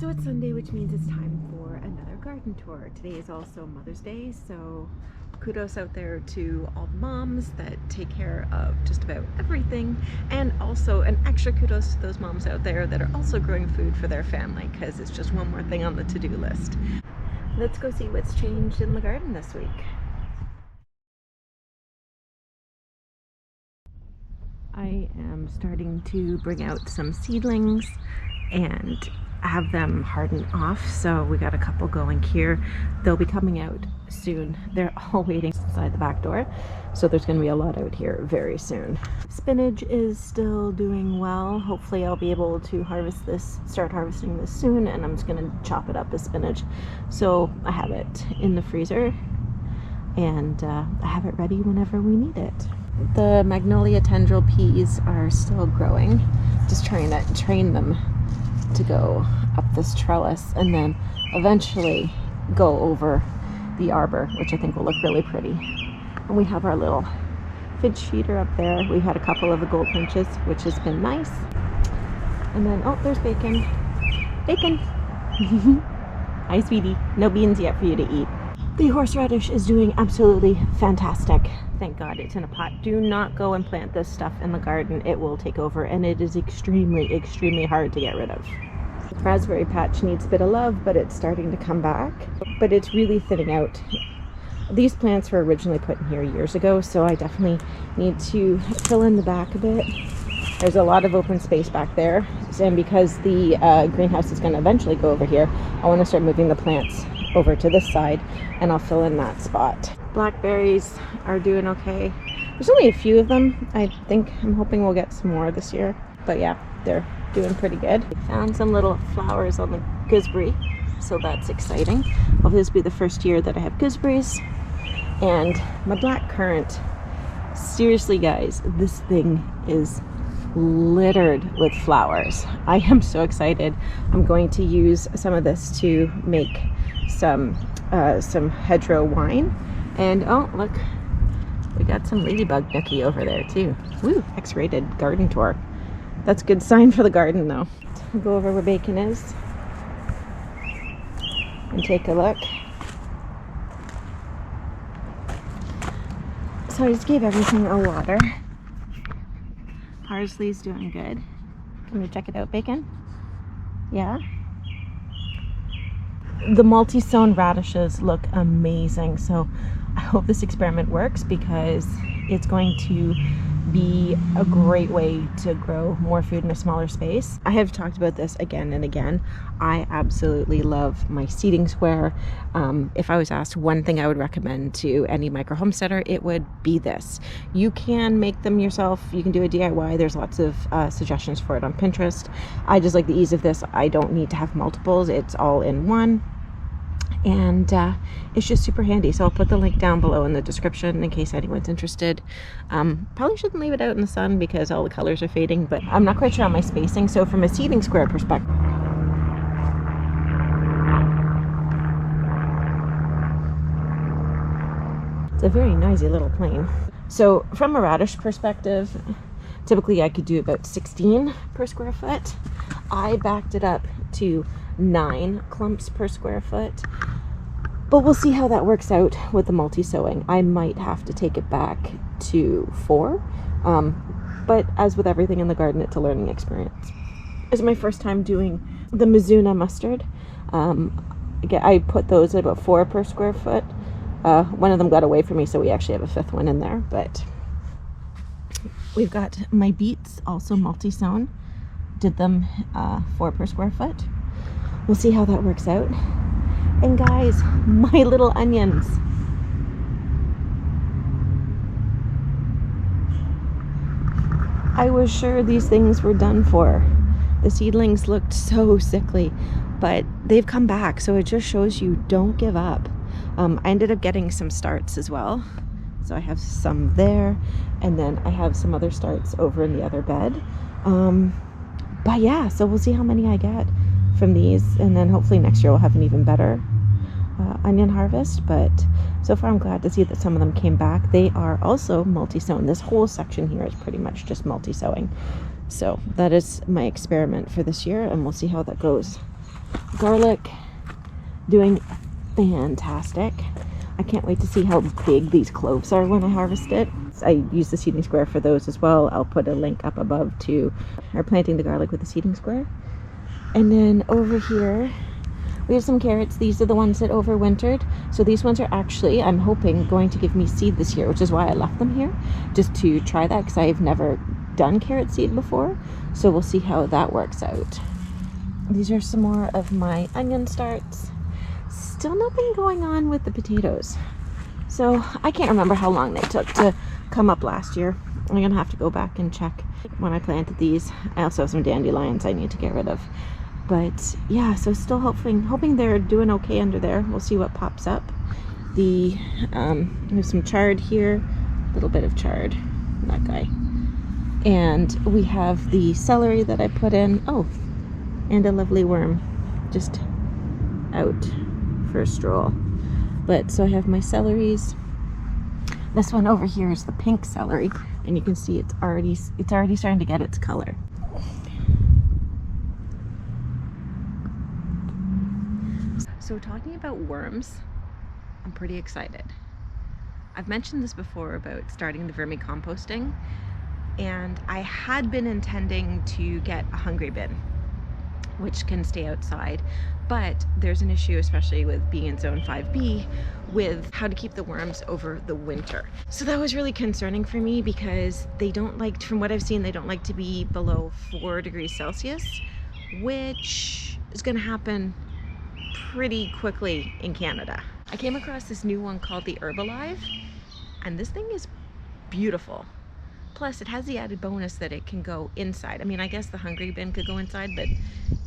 So it's Sunday, which means it's time for another garden tour. Today is also Mother's Day, so kudos out there to all the moms that take care of just about everything, and also an extra kudos to those moms out there that are also growing food for their family, because it's just one more thing on the to-do list. Let's go see what's changed in the garden this week. I am starting to bring out some seedlings and have them harden off, so we got a couple going here. They'll be coming out soon. They're all waiting inside the back door, so there's going to be a lot out here very soon. Spinach is still doing well. Hopefully I'll be able to start harvesting this soon, and I'm just going to chop it up as spinach. So I have it in the freezer, and I have it ready whenever we need it. The magnolia tendril peas are still growing, just trying to train them to go up this trellis and then eventually go over the arbor, which I think will look really pretty. And we have our little finch feeder up there. We've had a couple of the goldfinches, which has been nice. And then, oh, there's Bacon. Bacon! Hi, sweetie. No beans yet for you to eat. The horseradish is doing absolutely fantastic. Thank God it's in a pot. Do not go and plant this stuff in the garden. It will take over, and it is extremely, extremely hard to get rid of. The raspberry patch needs a bit of love, but it's starting to come back. But it's really thinning out. These plants were originally put in here years ago, so I definitely need to fill in the back a bit. There's a lot of open space back there, and because the greenhouse is going to eventually go over here, I want to start moving the plants over to this side, and I'll fill in that spot. Blackberries are doing okay. There's only a few of them. I'm hoping we'll get some more this year, but yeah, they're doing pretty good. I found some little flowers on the gooseberry, so that's exciting. Well, this will be the first year that I have gooseberries. And my black currant, seriously guys, this thing is littered with flowers. I am so excited. I'm going to use some of this to make some hedgerow wine. And oh, look, we got some ladybug nookie over there too. Woo, X-rated garden tour. That's a good sign for the garden though. I'll go over where Bacon is and take a look. So I just gave everything a water. Parsley's doing good. Come here, check it out, Bacon. Yeah. The multi-sown radishes look amazing, so I hope this experiment works, because it's going to be a great way to grow more food in a smaller space. I have talked about this again and again. I absolutely love my seeding square. If I was asked one thing I would recommend to any micro homesteader, it would be this. You can make them yourself. You can do a DIY. There's lots of suggestions for it on Pinterest. I just like the ease of this. I don't need to have multiples. It's all in one. And it's just super handy, so I'll put the link down below in the description in case anyone's interested. Probably shouldn't leave it out in the sun because all the colors are fading, but I'm not quite sure on my spacing. So from a seeding square perspective, it's a very noisy little plane. So from a radish perspective, typically I could do about 16 per square foot. I backed it up to 9 clumps per square foot, but we'll see how that works out with the multi-sowing. I might have to take it back to 4, but as with everything in the garden, it's a learning experience. It's my first time doing the Mizuna Mustard. I put those at about 4 per square foot. One of them got away from me, so we actually have a 5th one in there, but we've got my beets also multi-sown. Did them 4 per square foot. We'll see how that works out. And guys, my little onions. I was sure these things were done for. The seedlings looked so sickly, but they've come back, so it just shows you don't give up. I ended up getting some starts as well. So I have some there, and then I have some other starts over in the other bed. But yeah, so we'll see how many I get from these, and then hopefully next year we'll have an even better onion harvest. But so far I'm glad to see that some of them came back. They are also multi-sown. This whole section here is pretty much just multi-sowing. So that is my experiment for this year, and we'll see how that goes garlic doing fantastic. I can't wait to see how big these cloves are when I harvest it. I use the seedling square for those as well. I'll put a link up above to our planting the garlic with the seedling square. And then over here we have some carrots. These are the ones that overwintered. So these ones are actually, I'm hoping, going to give me seed this year, which is why I left them here, just to try that, because I've never done carrot seed before. So we'll see how that works out. These are some more of my onion starts. Still nothing going on with the potatoes. So I can't remember how long they took to come up last year. I'm gonna have to go back and check when I planted these. I also have some dandelions I need to get rid of. But yeah, so still hoping they're doing okay under there. We'll see what pops up. We have some chard here, a little bit of chard, that guy. And we have the celery that I put in. Oh, and a lovely worm just out for a stroll. But so I have my celeries. This one over here is the pink celery, and you can see it's already starting to get its color. So talking about worms, I'm pretty excited. I've mentioned this before about starting the vermicomposting, and I had been intending to get a hungry bin, which can stay outside, but there's an issue, especially with being in zone 5B, with how to keep the worms over the winter. So that was really concerning for me, because they don't like, from what I've seen, they don't like to be below 4 degrees Celsius, which is gonna happen pretty quickly in Canada. I came across this new one called the Herbalive, and this thing is beautiful. Plus, it has the added bonus that it can go inside. I mean, I guess the hungry bin could go inside, but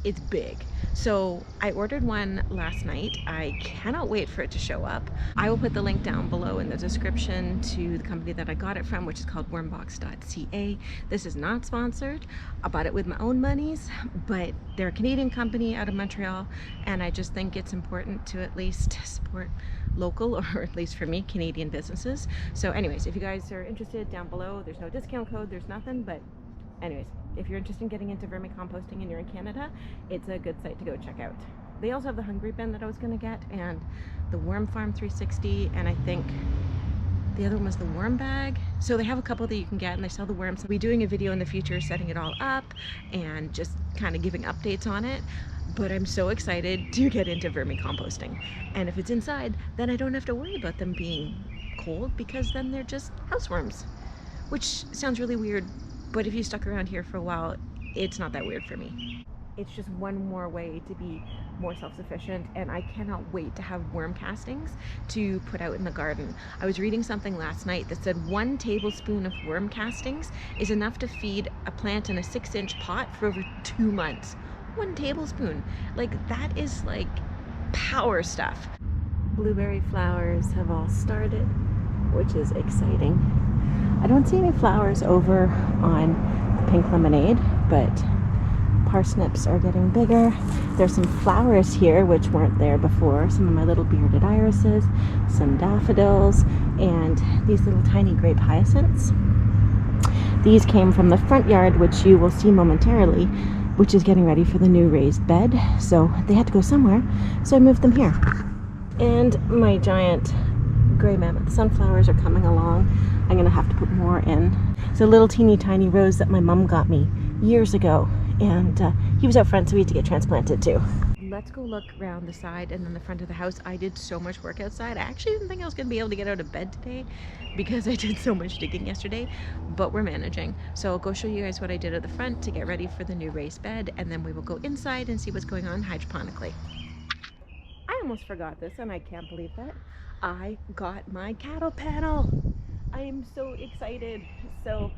it's big. So I ordered one last night. I cannot wait for it to show up. I will put the link down below in the description to the company that I got it from, which is called wormbox.ca. This is not sponsored. I bought it with my own monies, but they're a Canadian company out of Montreal, and I just think it's important to at least support local, or at least for me, Canadian businesses. So anyways, if you guys are interested, down below, there's no discount code, there's nothing, but anyways, if you're interested in getting into vermicomposting and you're in Canada, it's a good site to go check out. They also have the hungry bin that I was going to get, and the Worm Farm 360, and I think the other one was the worm bag. So they have a couple that you can get, and they sell the worms. So I'll be doing a video in the future setting it all up and just kind of giving updates on it. But I'm so excited to get into vermicomposting. And if it's inside, then I don't have to worry about them being cold, because then they're just houseworms, which sounds really weird, but if you stuck around here for a while, it's not that weird for me. It's just one more way to be more self-sufficient, and I cannot wait to have worm castings to put out in the garden. I was reading something last night that said 1 tablespoon of worm castings is enough to feed a plant in a 6-inch pot for over 2 months. 1 tablespoon. Like, that is like power stuff. Blueberry flowers have all started, which is exciting. I don't see any flowers over on the pink lemonade, but parsnips are getting bigger. There's some flowers here which weren't there before. Some of my little bearded irises, some daffodils, and these little tiny grape hyacinths. These came from the front yard, which you will see momentarily, which is getting ready for the new raised bed. So they had to go somewhere, so I moved them here. And my giant gray mammoth sunflowers are coming along. I'm gonna have to put more in. It's a little teeny tiny rose that my mom got me years ago, and he was out front, so he had to get transplanted too. Let's go look around the side and then the front of the house. I did so much work outside. I actually didn't think I was gonna be able to get out of bed today because I did so much digging yesterday, but we're managing. So I'll go show you guys what I did at the front to get ready for the new raised bed, and then we will go inside and see what's going on hydroponically. I almost forgot this, and I can't believe that. I got my cattle panel. I am so excited. So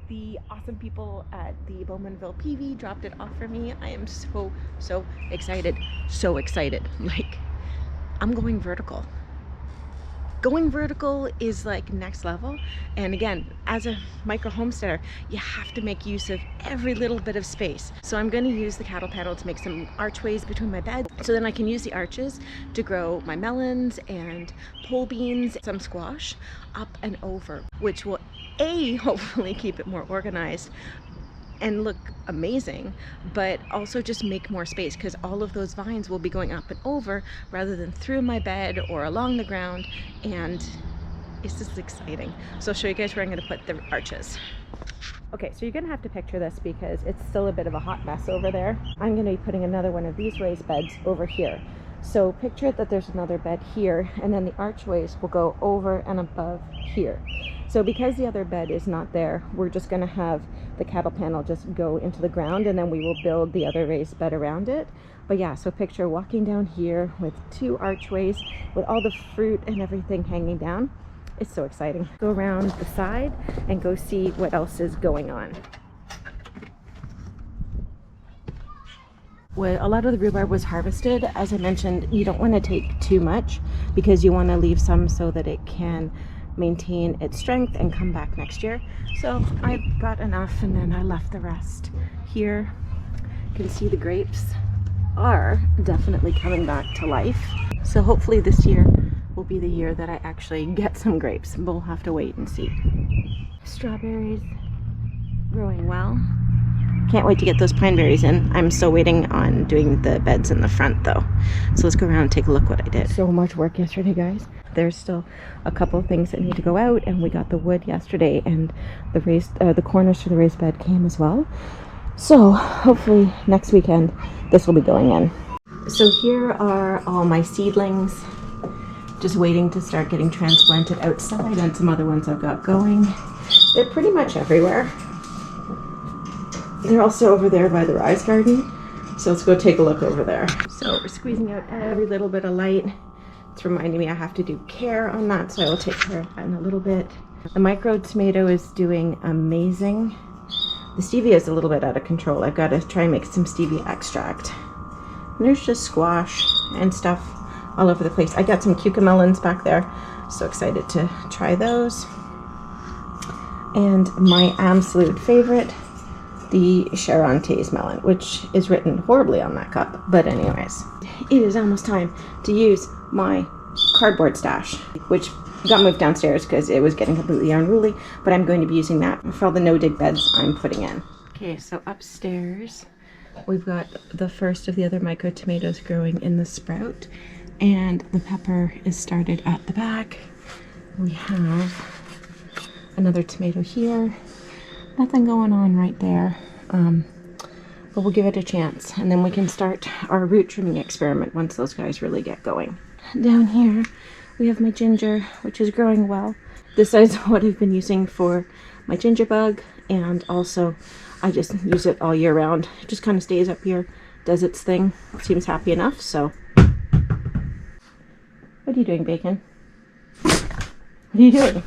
the awesome people at the Bowmanville PV dropped it off for me. I am so excited. So excited. Like, I'm going vertical. Going vertical is like next level. And again, as a micro homesteader, you have to make use of every little bit of space. So I'm going to use the cattle panel to make some archways between my beds, so then I can use the arches to grow my melons and pole beans, some squash up and over, which will hopefully keep it more organized, and look amazing, but also just make more space, because all of those vines will be going up and over rather than through my bed or along the ground, and it's just exciting. So I'll show you guys where I'm going to put the arches. Okay, so you're going to have to picture this because it's still a bit of a hot mess over there. I'm going to be putting another one of these raised beds over here. So picture it that there's another bed here, and then the archways will go over and above here. So because the other bed is not there, we're just going to have the cattle panel just go into the ground, and then we will build the other raised bed around it. But yeah, so picture walking down here with 2 archways with all the fruit and everything hanging down. It's so exciting. Go around the side and go see what else is going on. Well, a lot of the rhubarb was harvested. As I mentioned, you don't want to take too much because you want to leave some so that it can maintain its strength and come back next year. So I got enough and then I left the rest here. You can see the grapes are definitely coming back to life. So hopefully this year will be the year that I actually get some grapes. We'll have to wait and see. Strawberries growing well. Can't wait to get those pine berries in. I'm still waiting on doing the beds in the front though. So let's go around and take a look what I did. So much work yesterday, guys. There's still a couple of things that need to go out, and we got the wood yesterday, and the corners for the raised bed came as well. So hopefully next weekend this will be going in. So here are all my seedlings, just waiting to start getting transplanted outside, and some other ones I've got going. They're pretty much everywhere. They're also over there by the Rise Garden, so let's go take a look over there. So we're squeezing out every little bit of light. It's reminding me I have to do care on that, so I will take care of that in a little bit. The micro tomato is doing amazing. The stevia is a little bit out of control. I've got to try and make some stevia extract. And there's just squash and stuff all over the place. I got some cucamelons back there. So excited to try those. And my absolute favorite, the Charantes melon, which is written horribly on that cup. But anyways, it is almost time to use my cardboard stash, which got moved downstairs because it was getting completely unruly, but I'm going to be using that for all the no-dig beds I'm putting in. Okay, so upstairs we've got the first of the other micro tomatoes growing in the sprout, and the pepper is started at the back. We have another tomato here. Nothing going on right there, but we'll give it a chance, and then we can start our root trimming experiment once those guys really get going. Down here we have my ginger, which is growing well. This is what I've been using for my ginger bug, and also I just use it all year round. It just kind of stays up here, does its thing, seems happy enough. So what are you doing, Bacon? What are you doing?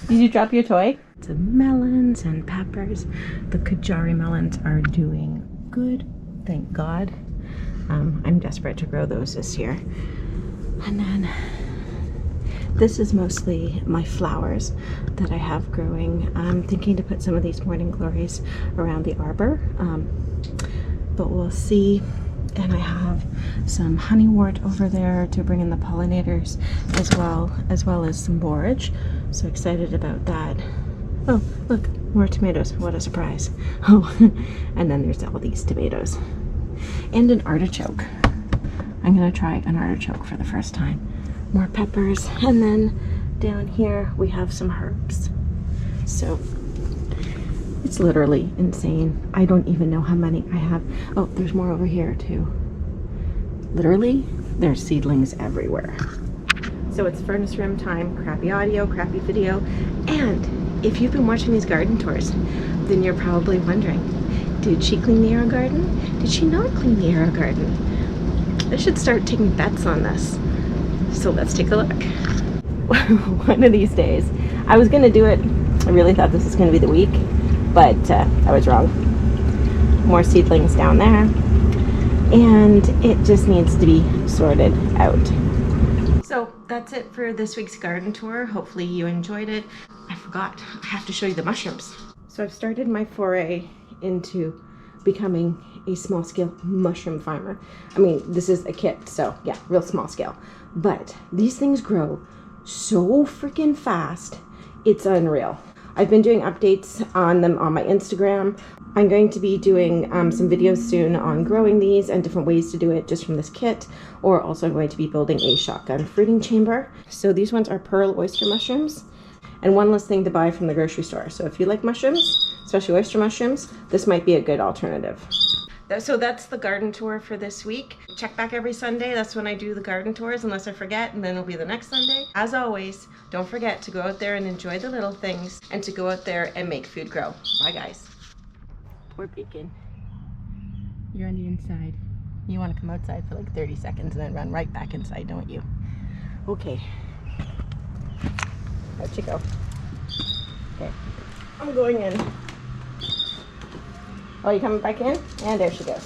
Did you drop your toy? Some melons and peppers. The Kajari melons are doing good, thank God. I'm desperate to grow those this year. And then this is mostly my flowers that I have growing. I'm thinking to put some of these morning glories around the arbor, but we'll see. And I have some honeywort over there to bring in the pollinators as well as some borage. So excited about that. Oh, look, more tomatoes. What a surprise. Oh, and then there's all these tomatoes. And an artichoke. I'm going to try an artichoke for the first time. More peppers. And then down here we have some herbs. So it's literally insane. I don't even know how many I have. Oh, there's more over here too. Literally, there's seedlings everywhere. So it's furnace room time, crappy audio, crappy video. And if you've been watching these garden tours, then you're probably wondering, did she clean the AeroGarden? Did she not clean the AeroGarden? I should start taking bets on this. So let's take a look. One of these days, I was gonna do it. I really thought this was gonna be the week, but I was wrong. More seedlings down there, and it just needs to be sorted out. So that's it for this week's garden tour. Hopefully you enjoyed it. I forgot, I have to show you the mushrooms. So I've started my foray into becoming a small scale mushroom farmer. I mean, this is a kit, so yeah, real small scale. But these things grow so freaking fast, it's unreal. I've been doing updates on them on my Instagram. I'm going to be doing some videos soon on growing these and different ways to do it just from this kit, or also I'm going to be building a shotgun fruiting chamber. So these ones are pearl oyster mushrooms, and one less thing to buy from the grocery store. So if you like mushrooms, especially oyster mushrooms, this might be a good alternative. So that's the garden tour for this week. Check back every Sunday. That's when I do the garden tours, unless I forget, and then it'll be the next Sunday. As always, don't forget to go out there and enjoy the little things, and to go out there and make food grow. Bye, guys. Poor Beacon. You're on the inside. You want to come outside for like 30 seconds and then run right back inside, don't you? Okay. Out you go. Okay. I'm going in. Oh, you coming back in? And there she goes.